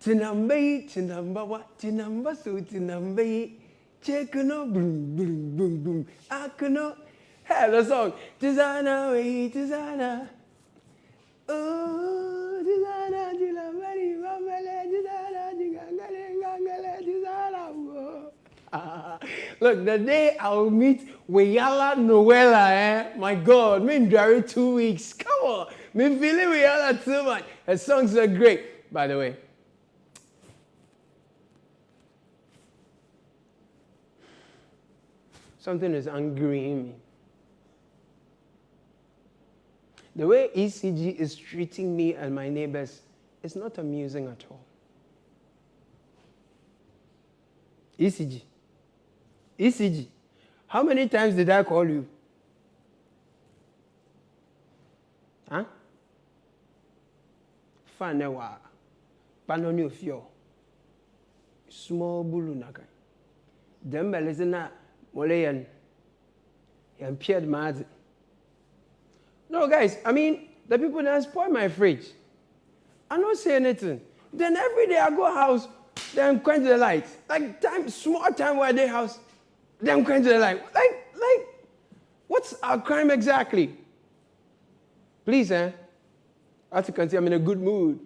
Tinambe, tinamba what, tinamba so tinambe. Check no boom, boom, boom, boom. I could not have the song. Designer, wait, designer. Oh, designer, look, the day I'll meet Weyala Noella, my God, me in 2 weeks. Come on, me feeling Weyala too much. Her songs are great, by the way. Something is angering me. The way ECG is treating me and my neighbors is not amusing at all. ECG. ECG. How many times did I call you? Huh? Fanewa. Panoni of yo. Small bulu nakai. Demba lezena moleyan. Yan pierre mad. No, guys, I mean, the people that spoil my fridge. I don't say anything. Then every day I go house, then quench the lights. Like small time where they house, then quench the light. Like, what's our crime exactly? Please, as you can see, I'm in a good mood.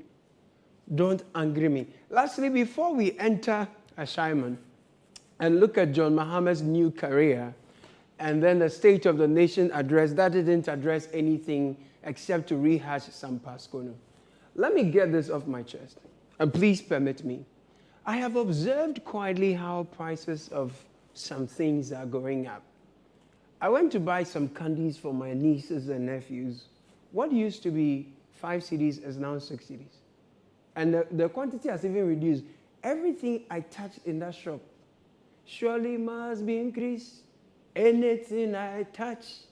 Don't angry me. Lastly, before we enter Ashaiman and look at John Mahama's new career, and then the State of the Nation address, that didn't address anything except to rehash some Pascono. Let me get this off my chest, and please permit me. I have observed quietly how prices of some things are going up. I went to buy some candies for my nieces and nephews. What used to be 5 cedis is now 6 cedis. And the quantity has even reduced. Everything I touched in that shop surely must be increased. Anything I touch.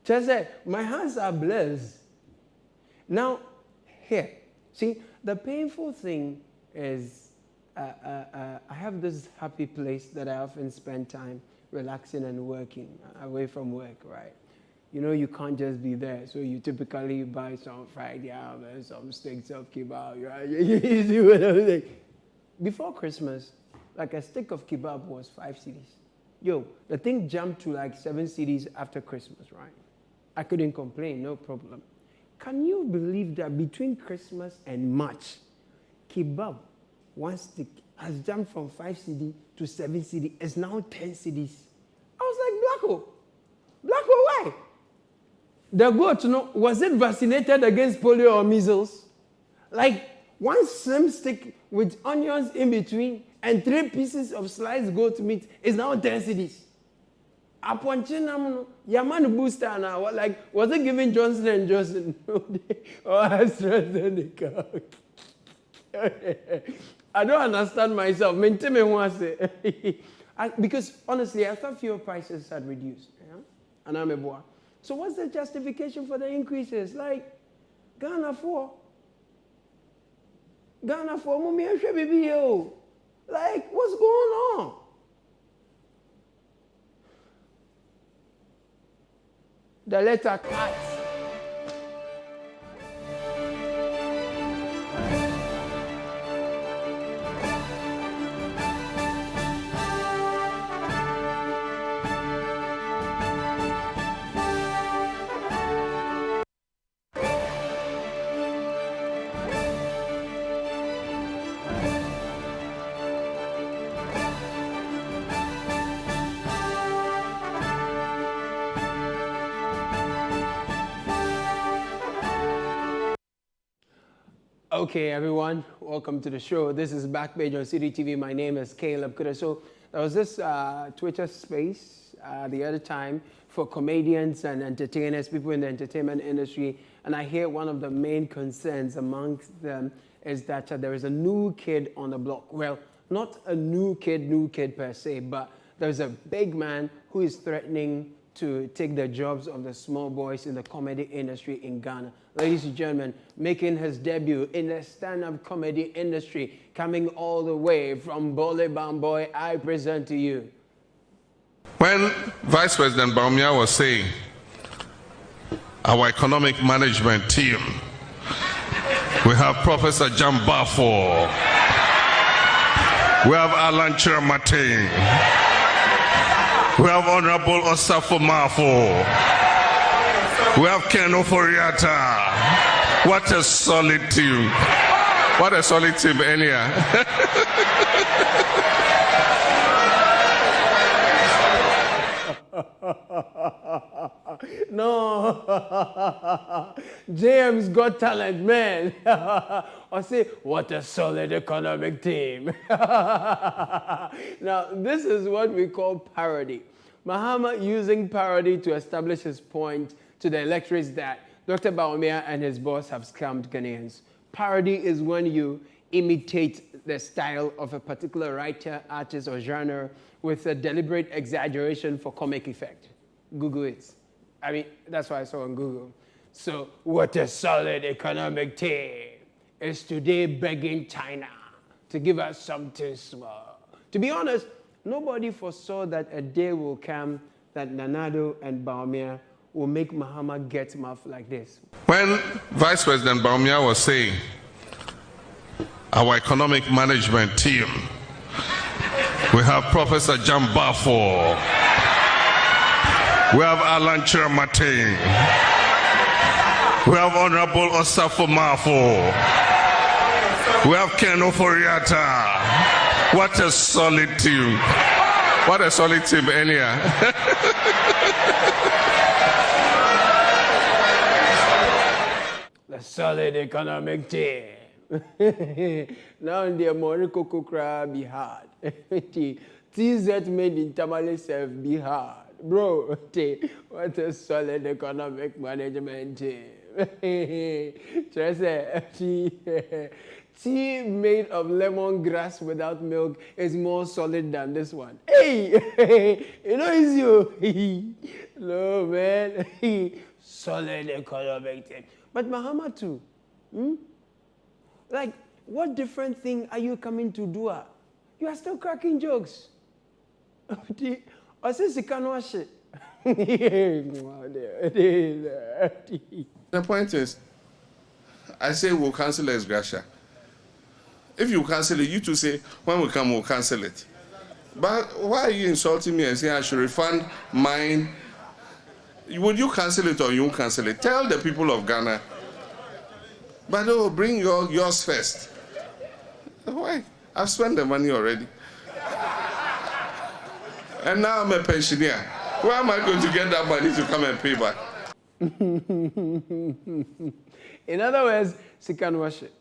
Just say, my hands are blessed. Now, here, see, the painful thing is I have this happy place that I often spend time relaxing and working away from work, right? You know, you can't just be there. So you typically buy some fried yam and some steaks of kebab, right? You see what I'm saying? Before Christmas, like a stick of kebab was 5 cedis. Yo, the thing jumped to like 7 cedis after Christmas, right? I couldn't complain, no problem. Can you believe that between Christmas and March, kebab, 1 stick, has jumped from 5 cedi to 7 cedi. It's now 10 cedis. I was like, Blacko, why? The goat, was it vaccinated against polio or measles? Like 1 slim stick with onions in between and 3 pieces of sliced goat meat is now 10 cedis. Aponchinam, Yaman booster now. Like, was it giving Johnson & Johnson or AstraZeneca? I don't understand myself. Because honestly, I thought fuel prices had reduced. Yeah? And I'm a boy. So what's the justification for the increases? Like, Ghana for like, what's going on? The letter cut. Okay, everyone, welcome to the show. This is Backpage on Citi TV. My name is Caleb Kudah. So there was this Twitter space the other time for comedians and entertainers, people in the entertainment industry, and I hear one of the main concerns amongst them is that there is a new kid on the block. Well, not a new kid per se, but there's a big man who is threatening to take the jobs of the small boys in the comedy industry in Ghana. Ladies and gentlemen, making his debut in the stand-up comedy industry, coming all the way from Bole Bamboy, I present to you. When Vice President Baumia was saying, our economic management team We have Professor John Bafo. We have Alan Chiramatin. We have Honorable Osafo Mafo. We have Ken Oforiata. What a solid team. What a solid team, Enya. No. JM's got talent, man. Or say, what a solid economic team. Now, this is what we call parody. Mahama using parody to establish his point to the electorates that Dr. Baumia and his boss have scammed Ghanaians. Parody is when you imitate the style of a particular writer, artist, or genre with a deliberate exaggeration for comic effect. Google it. I mean, that's what I saw on Google. So, what a solid economic team is today begging China to give us something small. To be honest, nobody foresaw that a day will come that Nanado and Baumia will make Mahama get mouth like this. When Vice President Baumia was saying, our economic management team, we have Professor John Bafo. We have Alan Chiramatin. We have Honorable Osafo Mafo. We have Ken Oforiata. What a solid team. What a solid team, Enya. The solid economic team. Now in the Morocco Kukra be hard. TZ made in Tamale self be hard. Bro, what a solid economic management team. Tea made of lemongrass without milk is more solid than this one. Hey, you know it's you. No, man. Solid economic team. But Mahama too. Like, what different thing are you coming to do? You are still cracking jokes. The point is, I say we'll cancel ex gratia. If you cancel it, you two say, when we come, we'll cancel it. But why are you insulting me and saying I should refund mine? Would you cancel it or you won't cancel it? Tell the people of Ghana. But oh, bring yours first. Why? I've spent the money already. And now I'm a pensioner. Where am I going to get that money to come and pay back? In other words, Sikan worship.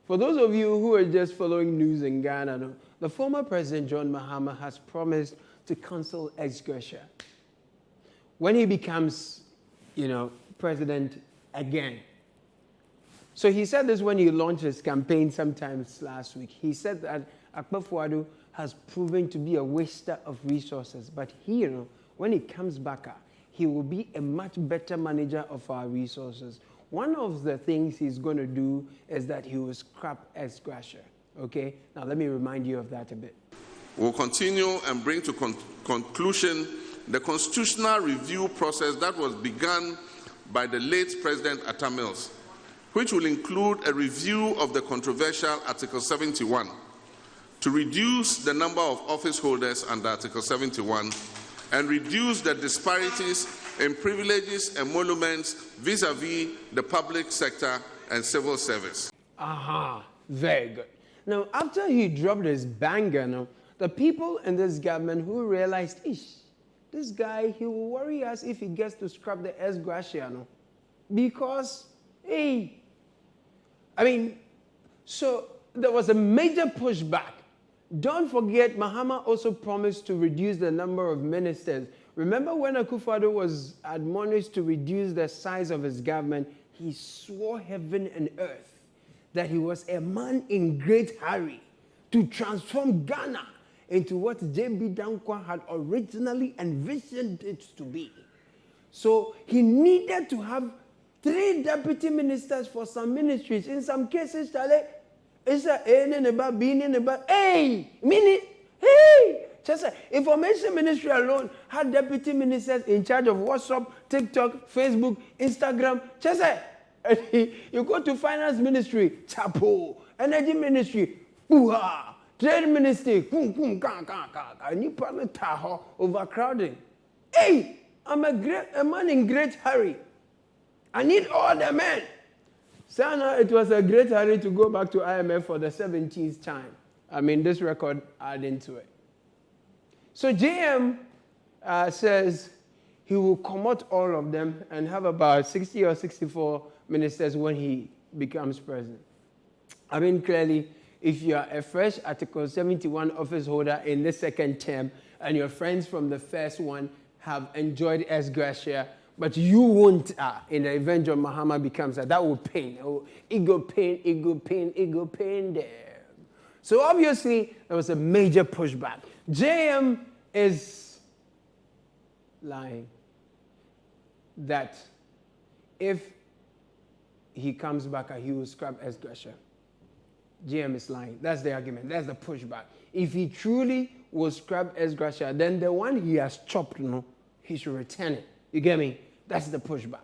For those of you who are just following news in Ghana, the former President John Mahama has promised to cancel ex gratia when he becomes, president again. So he said this when he launched his campaign sometimes last week. He said that Akpofo-Addo has proven to be a waster of resources, but he, when he comes back, he will be a much better manager of our resources. One of the things he's going to do is that he will scrap ex gratia. Okay? Now let me remind you of that a bit. We'll continue and bring to conclusion the constitutional review process that was begun by the late President Atta Mills, which will include a review of the controversial Article 71 to reduce the number of office holders under Article 71 and reduce the disparities in privileges and emoluments vis-a-vis the public sector and civil service. Very good. Now, after he dropped his banger, the people in this government who realized, this guy, he will worry us if he gets to scrap the ex gratia, because, so there was a major pushback. Don't forget, Mahama also promised to reduce the number of ministers. Remember when Akufo-Addo was admonished to reduce the size of his government, he swore heaven and earth that he was a man in great hurry to transform Ghana into what J.B. Dankwa had originally envisioned it to be. So he needed to have 3 deputy ministers for some ministries. In some cases, it's just information ministry alone had deputy ministers in charge of WhatsApp, TikTok, Facebook, Instagram. And you go to finance ministry, chapo, energy ministry, boo-ha, trade ministry, and you partner taho, overcrowding. Hey, I'm a man in great hurry. I need all the men. Sana, it was a great hurry to go back to IMF for the 17th time. I mean, this record adding to it. So JM says he will commot all of them and have about 60 or 64 ministers when he becomes president. I mean, clearly, if you are a fresh Article 71 office holder in the second term and your friends from the first one have enjoyed ex gratia, but you won't in the event John Mahama becomes that will pain. Oh, ego pain them. So obviously, there was a major pushback. JM is lying that if he comes back, he will scrap ex gratia. JM is lying. That's the argument. That's the pushback. If he truly will scrap ex gratia, then the one he has chopped, he should return it. You get me? That's the pushback.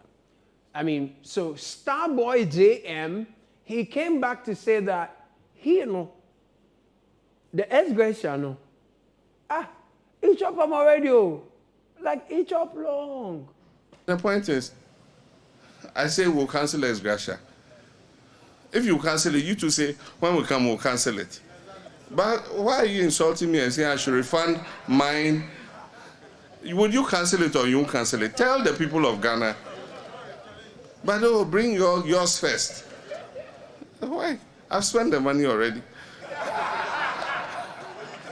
I mean, so Starboy JM, he came back to say that he, the ex gratia, he chop him already, like he chop long. The point is, I say we'll cancel ex gratia. If you cancel it, you two say, when we come, we'll cancel it. But why are you insulting me and saying I should refund mine? Would you cancel it or you won't cancel it? Tell the people of Ghana. But bring yours first. Why? I've spent the money already.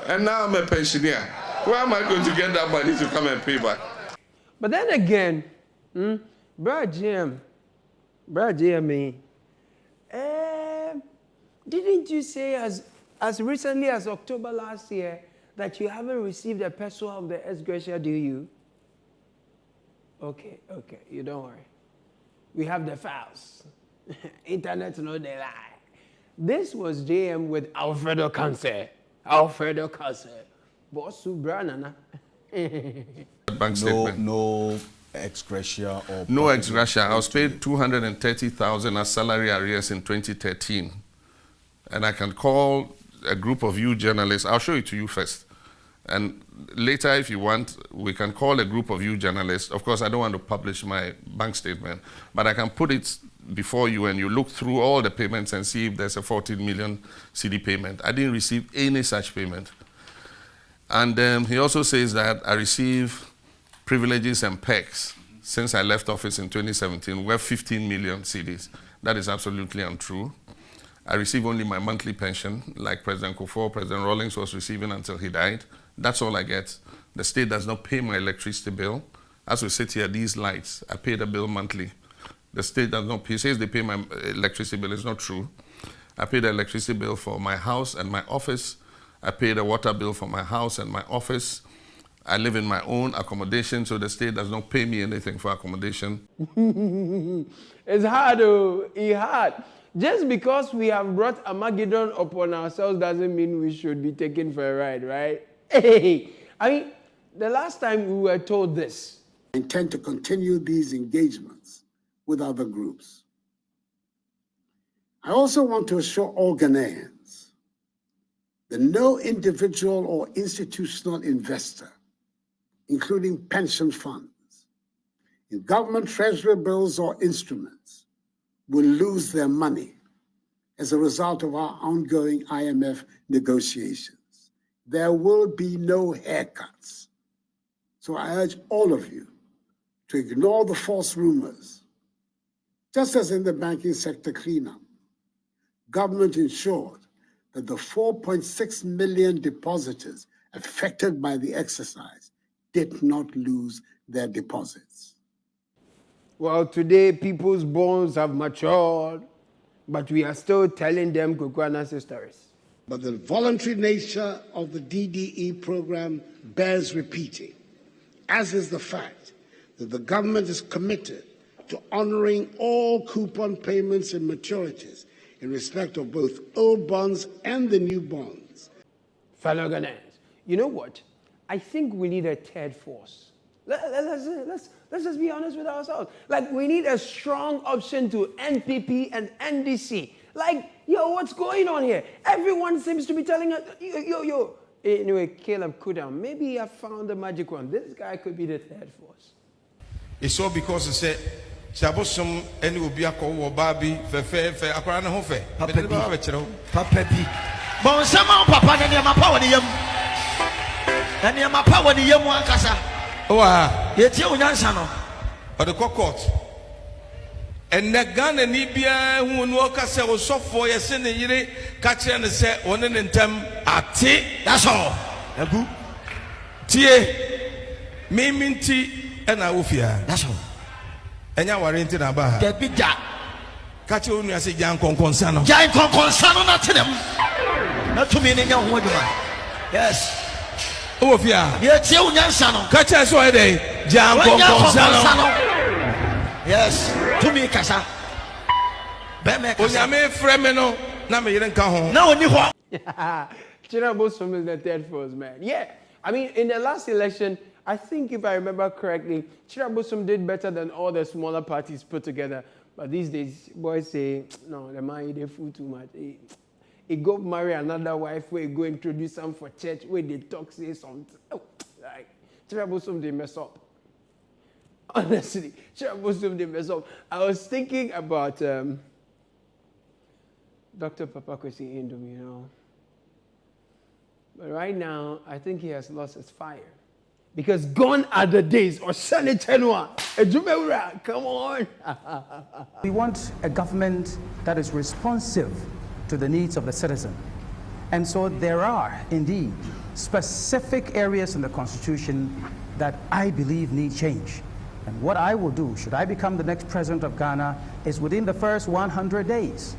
And now I'm a pensioner. Where am I going to get that money to come and pay back? But then again, Brad Jim, didn't you say as recently as October last year that you haven't received a peso of the ex gratia, do you? Okay, you don't worry. We have the files. Internet, no, they lie. This was JM with Alfredo Cancer. Boss Branana. Bank statement. No ex gratia or... No ex gratia. I was paid 230,000 as salary arrears in 2013. And I can call a group of you journalists. I'll show it to you first. And later, if you want, we can call a group of you journalists. Of course, I don't want to publish my bank statement, but I can put it before you and you look through all the payments and see if there's a 14 million CD payment. I didn't receive any such payment. And he also says that I receive privileges and perks since I left office in 2017, worth 15 million CDs. That is absolutely untrue. I receive only my monthly pension, like President Kufuor, President Rawlings was receiving until he died. That's all I get. The state does not pay my electricity bill. As we sit here, these lights, I pay the bill monthly. The state does not pay. It says they pay my electricity bill. It's not true. I pay the electricity bill for my house and my office. I pay the water bill for my house and my office. I live in my own accommodation, so the state does not pay me anything for accommodation. It's hard, it's hard. Just because we have brought Armageddon upon ourselves doesn't mean we should be taken for a ride, right? Hey, I mean, the last time we were told this. I intend to continue these engagements with other groups. I also want to assure all Ghanaians that no individual or institutional investor, including pension funds, in government treasury bills or instruments, will lose their money as a result of our ongoing IMF negotiations. There will be no haircuts. So I urge all of you to ignore the false rumors. Just as in the banking sector cleanup, government ensured that the 4.6 million depositors affected by the exercise did not lose their deposits. Well, today people's bones have matured, but we are still telling them Kukwana stories. But the voluntary nature of the DDE program bears repeating, as is the fact that the government is committed to honoring all coupon payments and maturities in respect of both old bonds and the new bonds. Fellow Ghanaians, you know what? I think we need a third force. Let's just be honest with ourselves. Like, we need a strong option to NPP and NDC. Like, yo, what's going on here? Everyone seems to be telling us, yo. Anyway, Caleb Kudah, maybe I found the magic one. This guy could be the third force. It's all because it said, Sabosum, any will be a call Barbie, Fefe, Akran Hofe. Papa B. Bon, some papa and your power, and your power, the young one casa. Oh, yet you, Yansano, or the cockot. And that gun and Nibia, who walk us so soft for your sin, and you catch and say, one in them at tea. That's all. A good tea, me tea, and I will fear. That's all. And you are into about get big jack. Catch you when you say Jan Conconsano. Jan Conconsano, not to them. Not to me, in your woman. Yes. Oh, yeah. Yet you, Yansano. Catch us all day. Jan Conconsano. Yes. To me, Casa. Onyame Fremeno, Name you didn't come home. No, you what? Chirabosum is the third force, man. Yeah. I mean, in the last election, I think if I remember correctly, Chirabosum did better than all the smaller parties put together. But these days, boys say, no, the man eat food too much. He go marry another wife, where he go introduce some for church, where they talk, say something. Oh, like, Chirabosum, they mess up. Honestly, Chirabosum, they mess up. I was thinking about Dr. Papa Kwesi Indom, you know. But right now, I think he has lost his fire. Because gone are the days, or Sunny Tenwa, come on. We want a government that is responsive to the needs of the citizen. And so there are, indeed, specific areas in the Constitution that I believe need change. And what I will do, should I become the next president of Ghana, is within the first 100 days,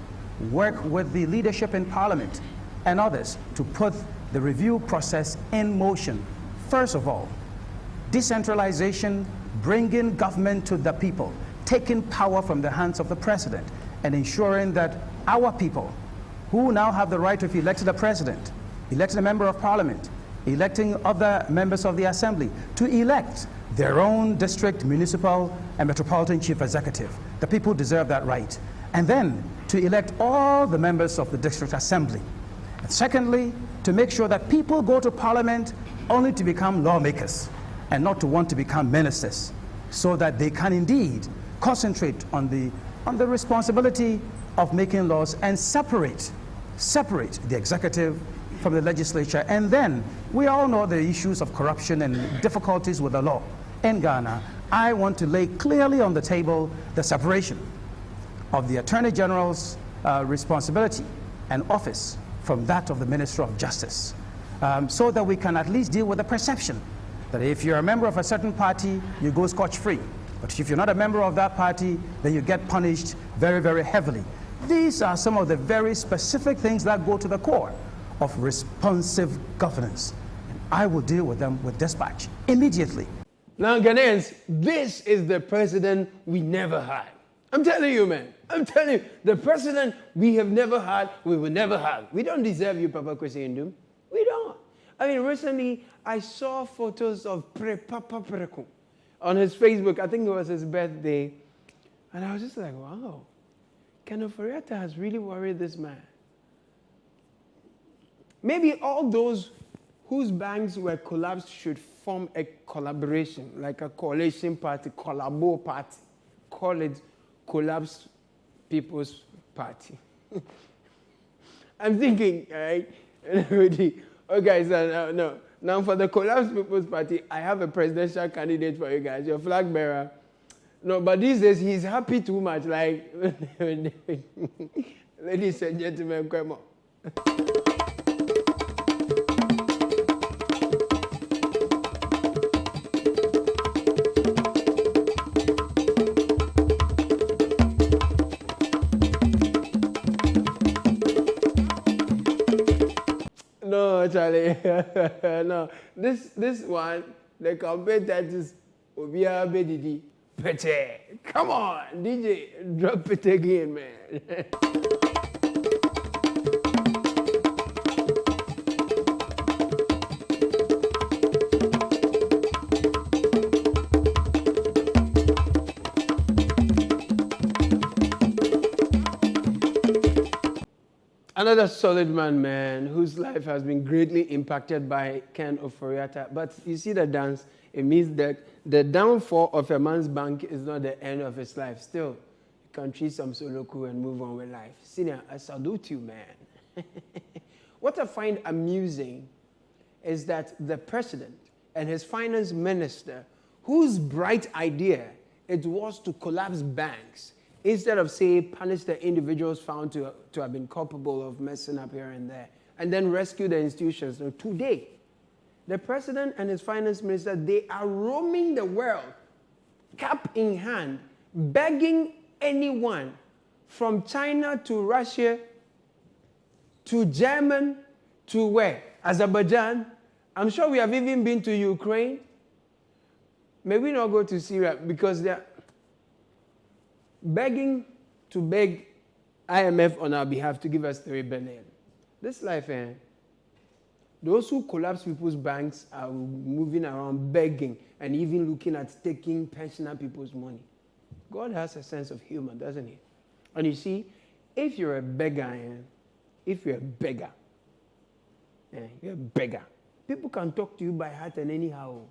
work with the leadership in Parliament and others to put the review process in motion. First of all, decentralization, bringing government to the people, taking power from the hands of the president, and ensuring that our people, who now have the right of electing a president, electing a member of Parliament, electing other members of the Assembly, to elect their own district, municipal, and metropolitan chief executive. The people deserve that right. And then to elect all the members of the district assembly. And secondly, to make sure that people go to Parliament only to become lawmakers and not to want to become ministers, so that they can indeed concentrate on the responsibility of making laws and separate the executive from the legislature. And then we all know the issues of corruption and difficulties with the law in Ghana. I want to lay clearly on the table the separation of the Attorney General's responsibility and office from that of the Minister of Justice, so that we can at least deal with the perception that if you're a member of a certain party, you go scotch-free. But if you're not a member of that party, then you get punished very, very heavily. These are some of the very specific things that go to the core of responsive governance. And I will deal with them with dispatch immediately. Now, Ghanaians, this is the president we never had. I'm telling you, man. I'm telling you, the president we have never had, we will never have. We don't deserve you, Papa Kwesi Ndum. We don't. I mean, recently, I saw photos of Papa Preku on his Facebook. I think it was his birthday. And I was just like, wow. Kenneth Fariata has really worried this man. Maybe all those whose banks were collapsed should form a collaboration, like a coalition party, collabo party. Call it Collapsed People's Party. I'm thinking, all right? Okay, so no. Now for the Collapsed People's Party, I have a presidential candidate for you guys, your flag bearer. No, but these days he's happy too much. Like, ladies and gentlemen, come on. No, Charlie. No, this one, the campaign that is Obia Bedidi. Pete. Come on, DJ, drop it again, man. Another solid man, whose life has been greatly impacted by Ken Oforiatta. But you see the dance, it means that the downfall of a man's bank is not the end of his life. Still, you can treat some soloku and move on with life. Senior, I salute you, man. What I find amusing is that the president and his finance minister, whose bright idea it was to collapse banks, instead of, say, punish the individuals found to have been culpable of messing up here and there, and then rescue the institutions. Now, today, the president and his finance minister, they are roaming the world, cap in hand, begging anyone from China to Russia to Germany to where? Azerbaijan. I'm sure we have even been to Ukraine. May we not go to Syria because they're begging to beg IMF on our behalf to give us 3 billion. This life, those who collapse people's banks are moving around begging and even looking at taking pensioner people's money. God has a sense of humor, doesn't he? And you see, if you're a beggar, you're a beggar. People can talk to you by heart and anyhow.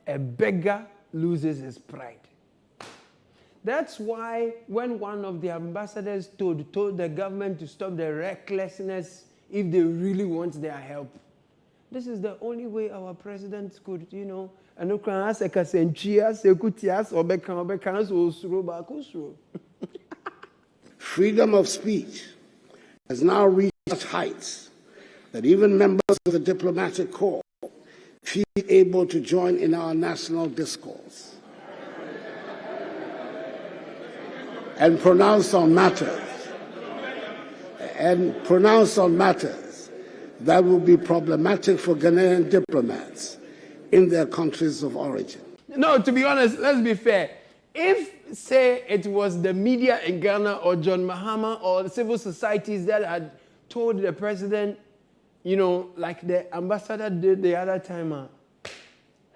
A beggar loses his pride. That's why when one of the ambassadors told the government to stop the recklessness if they really want their help, this is the only way our president could, Freedom of speech has now reached such heights that even members of the diplomatic corps feel able to join in our national discourse and pronounce on matters that will be problematic for Ghanaian diplomats in their countries of origin. No, to be honest, let's be fair. If, say, it was the media in Ghana or John Mahama or the civil societies that had told the president, like the ambassador did the other time,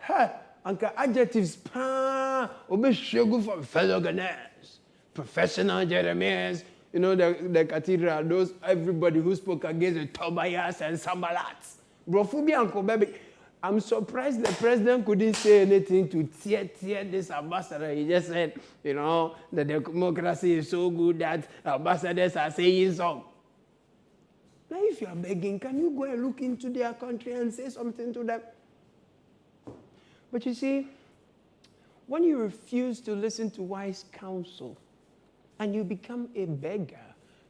anka adjectives, obe shogu for fellow Ghanaians, professional Jeremiahs, the cathedral, those, everybody who spoke against the Tobias and Sambalats. Brofubi and Kobebi. I'm surprised the president couldn't say anything to tear this ambassador. He just said, the democracy is so good that ambassadors are saying so. Now, if you are begging, can you go and look into their country and say something to them? But you see, when you refuse to listen to wise counsel and you become a beggar,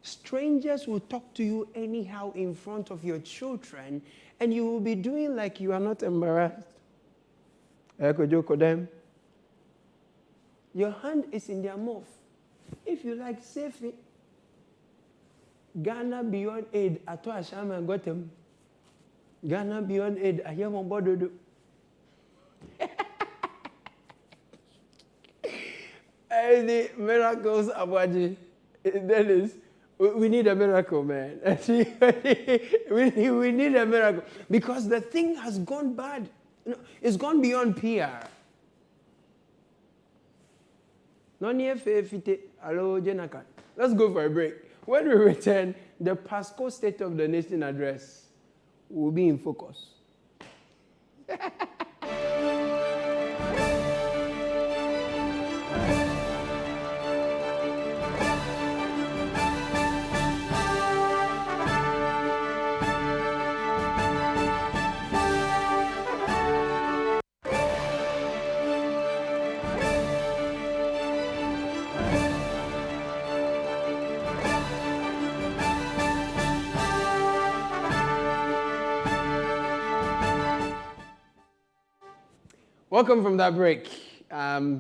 strangers will talk to you anyhow in front of your children, and you will be doing like you are not embarrassed. Your hand is in their mouth. If you like, save it. Ghana Beyond Aid, Ato Asham and Gotham. Ghana Beyond Aid, I am on board. The miracles, Abaji. That is, we need a miracle, man. we need a miracle. Because the thing has gone bad. It's gone beyond PR. Let's go for a break. When we return, the Pasco State of the Nation address will be in focus. Welcome from that break.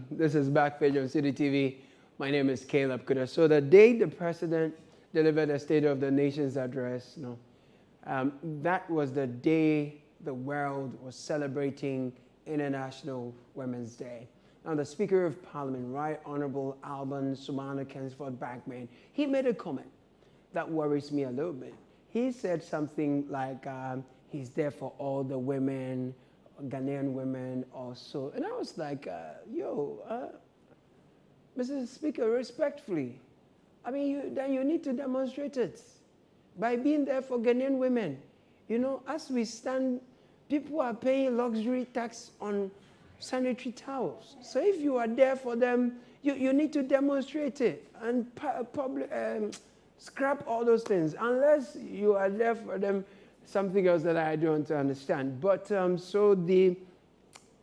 This is Backpage on Citi TV. My name is Caleb Kudah. So the day the president delivered a State of the Nation's address, that was the day the world was celebrating International Women's Day. Now, the Speaker of Parliament, Right Honorable Alban Sumana Kensford Backman, he made a comment that worries me a little bit. He said something like, he's there for all the women, Ghanaian women also. And I was like, Mrs. Speaker, respectfully, I mean, then you need to demonstrate it by being there for Ghanaian women. You know, as we stand, people are paying luxury tax on sanitary towels. So if you are there for them, you need to demonstrate it and scrap all those things. Unless you are there for them, something else that I don't understand. But so the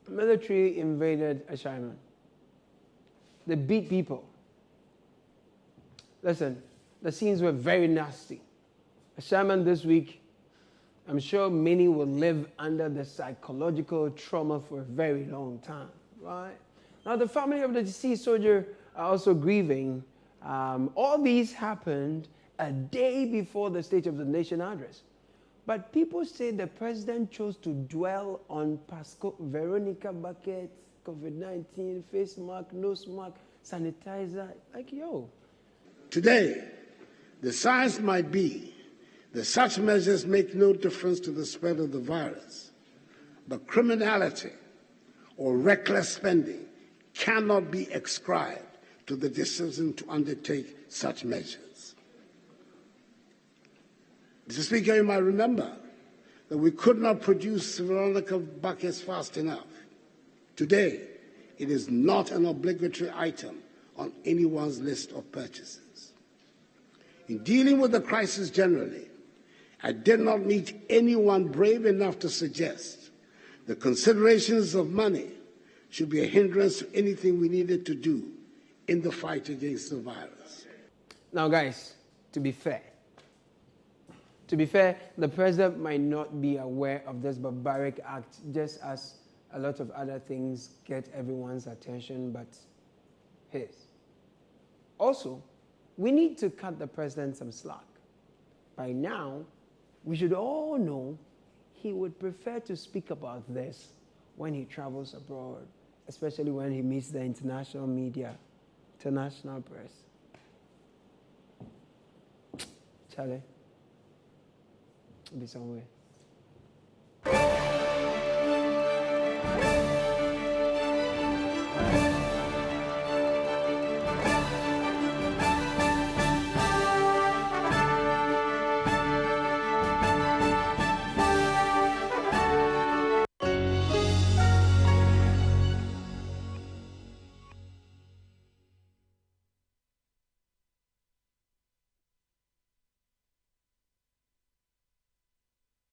military invaded Ashaiman. They beat people. Listen, the scenes were very nasty. Ashaiman this week, I'm sure many will live under the psychological trauma for a very long time, right? Now, the family of the deceased soldier are also grieving. All these happened a day before the State of the Nation address. But people say the president chose to dwell on Pasco, Veronica buckets, COVID-19, face mask, nose mask, sanitizer. Like, yo. Today, the science might be that such measures make no difference to the spread of the virus, but criminality or reckless spending cannot be ascribed to the decision to undertake such measures. Mr. Speaker, you might remember that we could not produce Veronica buckets fast enough. Today, it is not an obligatory item on anyone's list of purchases. In dealing with the crisis generally, I did not meet anyone brave enough to suggest the considerations of money should be a hindrance to anything we needed to do in the fight against the virus. Now, guys, to be fair, the president might not be aware of this barbaric act, just as a lot of other things get everyone's attention, but his. Also, we need to cut the president some slack. By now, we should all know he would prefer to speak about this when he travels abroad, especially when he meets the international media, international press. Charlie, be somewhere.